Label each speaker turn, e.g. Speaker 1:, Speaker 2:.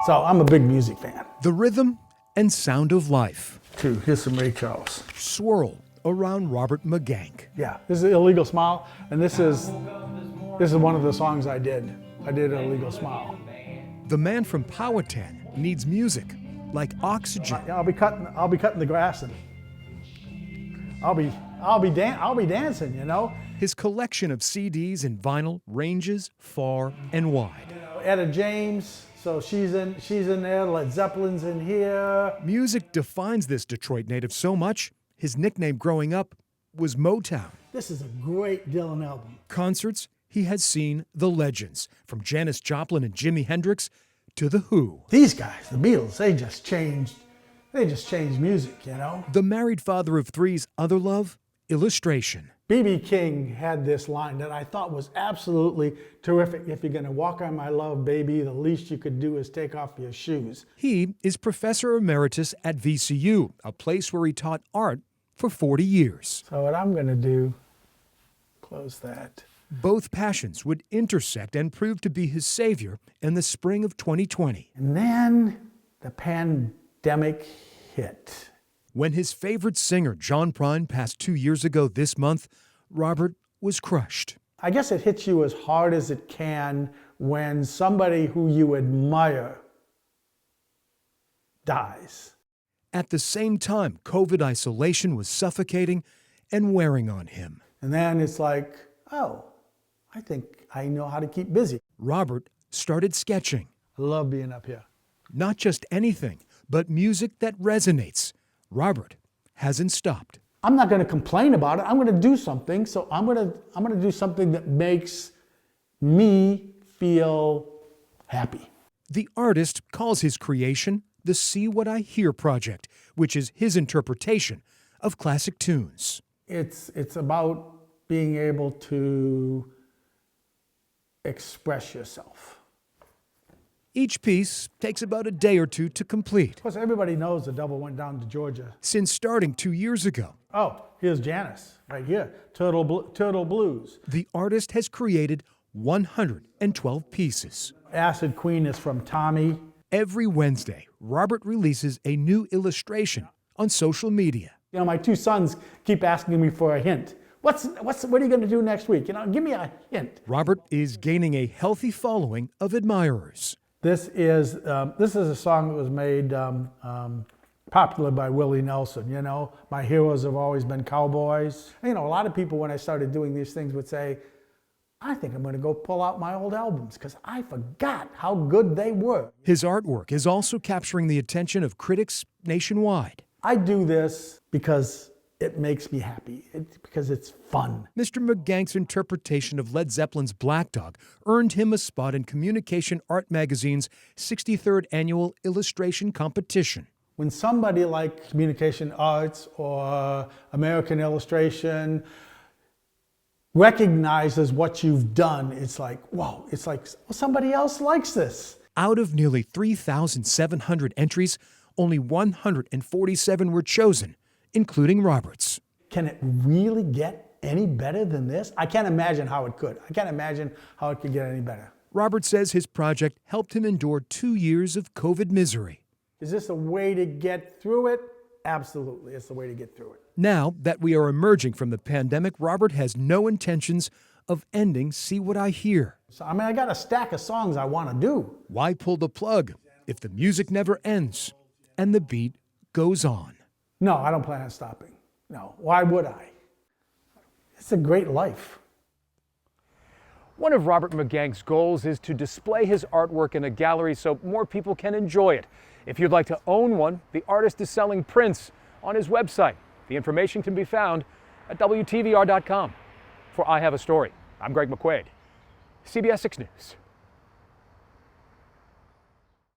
Speaker 1: So I'm a big music fan.
Speaker 2: The rhythm and sound of life
Speaker 1: Too. Here's some Ray Charles.
Speaker 2: swirl around Robert Meganck.
Speaker 1: Yeah, this is Illegal Smile, and this is one of the songs I did. I did Illegal Smile.
Speaker 2: The man from Powhatan needs music like oxygen.
Speaker 1: I'll be cutting the grass, and I'll be dancing, you know.
Speaker 2: His collection of CDs and vinyl ranges far and wide.
Speaker 1: Etta James, so she's in there. Led Zeppelin's in here.
Speaker 2: Music defines this Detroit native so much, his nickname growing up was Motown.
Speaker 1: This is a great Dylan album.
Speaker 2: Concerts, he has seen the legends, from Janis Joplin and Jimi Hendrix to The Who.
Speaker 1: These guys, the Beatles, they just changed music, you know.
Speaker 2: The married father of three's other love, illustration.
Speaker 1: B.B. King had this line that I thought was absolutely terrific. If you're gonna walk on my love, baby, the least you could do is take off your shoes.
Speaker 2: He is professor emeritus at VCU, a place where he taught art for 40 years.
Speaker 1: So what I'm gonna do, close that.
Speaker 2: Both passions would intersect and prove to be his savior in the spring of 2020.
Speaker 1: And then the pandemic hit.
Speaker 2: When his favorite singer, John Prine, passed 2 years ago this month, Robert was crushed.
Speaker 1: I guess it hits you as hard as it can when somebody who you admire dies.
Speaker 2: At the same time, COVID isolation was suffocating and wearing on him.
Speaker 1: And then it's like, oh, I think I know how to keep busy.
Speaker 2: Robert started sketching.
Speaker 1: I love being up here.
Speaker 2: Not just anything, but music that resonates. Robert hasn't stopped.
Speaker 1: I'm not going to complain about it. I'm going to do something. So I'm going to do something that makes me feel happy.
Speaker 2: The artist calls his creation the See What I Hear project, which is his interpretation of classic tunes.
Speaker 1: It's about being able to express yourself.
Speaker 2: Each piece takes about a day or two to complete.
Speaker 1: Of course, everybody knows the double went down to Georgia.
Speaker 2: Since starting 2 years ago,
Speaker 1: Oh, here's Janis, right here. Turtle Blues.
Speaker 2: the artist has created 112 pieces.
Speaker 1: Acid Queen is from Tommy.
Speaker 2: Every Wednesday, Robert releases a new illustration on social media.
Speaker 1: You know, my two sons keep asking me for a hint. What are you going to do next week? You know, give me a hint.
Speaker 2: Robert is gaining a healthy following of admirers.
Speaker 1: This is a song that was made popular by Willie Nelson. You know, my heroes have always been cowboys. You know, a lot of people when I started doing these things would say, I think I'm going to go pull out my old albums because I forgot how good they were.
Speaker 2: His artwork is also capturing the attention of critics nationwide.
Speaker 1: I do this because it makes me happy, because it's fun.
Speaker 2: Mr. Meganck's interpretation of Led Zeppelin's Black Dog earned him a spot in Communication Art Magazine's 63rd Annual Illustration Competition.
Speaker 1: When somebody like Communication Arts or American Illustration recognizes what you've done, it's like, whoa, it's like, well, somebody else likes this.
Speaker 2: Out of nearly 3,700 entries, only 147 were chosen, including Robert's.
Speaker 1: Can it really get any better than this? I can't imagine how it could. I can't imagine how it could get any better.
Speaker 2: Robert says his project helped him endure 2 years of COVID misery.
Speaker 1: Is this a way to get through it? Absolutely, it's the way to get through it.
Speaker 2: Now that we are emerging from the pandemic, Robert has no intentions of ending See What I Hear.
Speaker 1: So, I mean, I got a stack of songs I want to do.
Speaker 2: Why pull the plug if the music never ends and the beat goes on?
Speaker 1: No, I don't plan on stopping. No, why would I? It's a great life.
Speaker 3: One of Robert Meganck's goals is to display his artwork in a gallery so more people can enjoy it. If you'd like to own one, the artist is selling prints on his website. The information can be found at WTVR.com. For I Have a Story, I'm Greg McQuade, CBS 6 News.